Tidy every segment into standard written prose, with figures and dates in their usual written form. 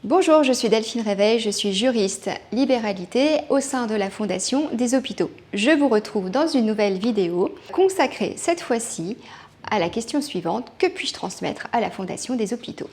Bonjour, je suis Delphine Réveil, je suis juriste libéralité au sein de la Fondation des hôpitaux. Je vous retrouve dans une nouvelle vidéo consacrée cette fois-ci à la question suivante: que puis-je transmettre à la Fondation des hôpitaux ?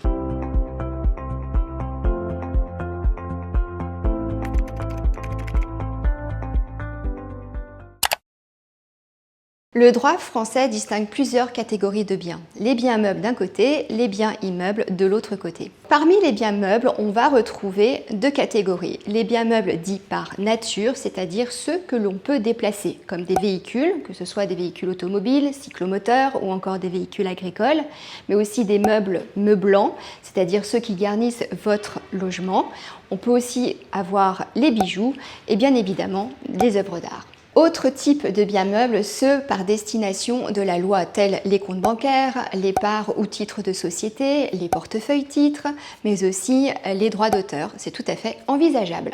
Le droit français distingue plusieurs catégories de biens. Les biens meubles d'un côté, les biens immeubles de l'autre côté. Parmi les biens meubles, on va retrouver deux catégories. Les biens meubles dits par nature, c'est-à-dire ceux que l'on peut déplacer, comme des véhicules, que ce soit des véhicules automobiles, cyclomoteurs ou encore des véhicules agricoles, mais aussi des meubles meublants, c'est-à-dire ceux qui garnissent votre logement. On peut aussi avoir les bijoux et bien évidemment des œuvres d'art. Autre type de biens meubles, ceux par destination de la loi, tels les comptes bancaires, les parts ou titres de société, les portefeuilles titres, mais aussi les droits d'auteur. C'est tout à fait envisageable.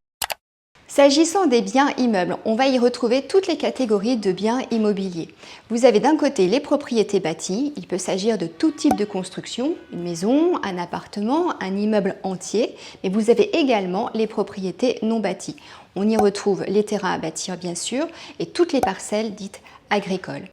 S'agissant des biens immeubles, on va y retrouver toutes les catégories de biens immobiliers. Vous avez d'un côté les propriétés bâties, il peut s'agir de tout type de construction, une maison, un appartement, un immeuble entier, mais vous avez également les propriétés non bâties. On y retrouve les terrains à bâtir bien sûr et toutes les parcelles dites agricoles.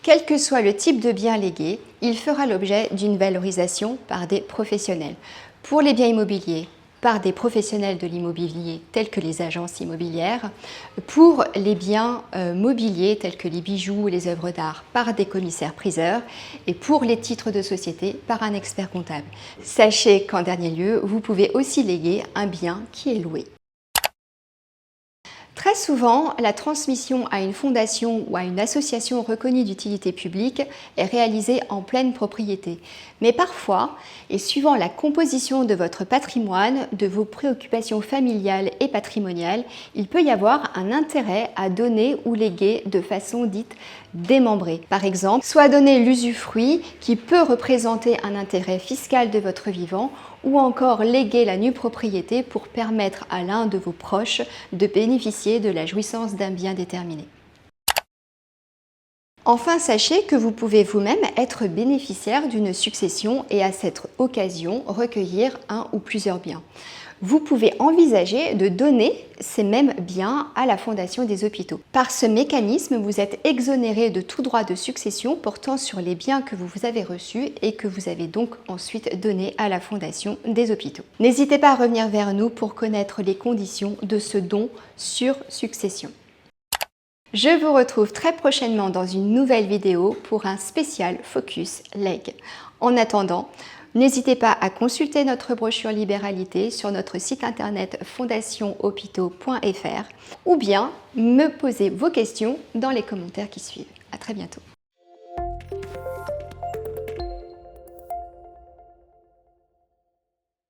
Quel que soit le type de bien légué, il fera l'objet d'une valorisation par des professionnels. Pour les biens immobiliers, par des professionnels de l'immobilier tels que les agences immobilières, pour les biens mobiliers tels que les bijoux ou les œuvres d'art par des commissaires-priseurs et pour les titres de société par un expert comptable. Sachez qu'en dernier lieu, vous pouvez aussi léguer un bien qui est loué. Très souvent, la transmission à une fondation ou à une association reconnue d'utilité publique est réalisée en pleine propriété. Mais parfois, et suivant la composition de votre patrimoine, de vos préoccupations familiales et patrimoniales, il peut y avoir un intérêt à donner ou léguer de façon dite démembrée. Par exemple, soit donner l'usufruit qui peut représenter un intérêt fiscal de votre vivant, ou encore léguer la nue propriété pour permettre à l'un de vos proches de bénéficier de la jouissance d'un bien déterminé. Enfin, sachez que vous pouvez vous-même être bénéficiaire d'une succession et à cette occasion recueillir un ou plusieurs biens. Vous pouvez envisager de donner ces mêmes biens à la Fondation des hôpitaux. Par ce mécanisme, vous êtes exonéré de tout droit de succession portant sur les biens que vous avez reçus et que vous avez donc ensuite donnés à la Fondation des hôpitaux. N'hésitez pas à revenir vers nous pour connaître les conditions de ce don sur succession. Je vous retrouve très prochainement dans une nouvelle vidéo pour un spécial Focus Legs. En attendant, n'hésitez pas à consulter notre brochure Libéralité sur notre site internet fondationhopitaux.fr ou bien me poser vos questions dans les commentaires qui suivent. À très bientôt.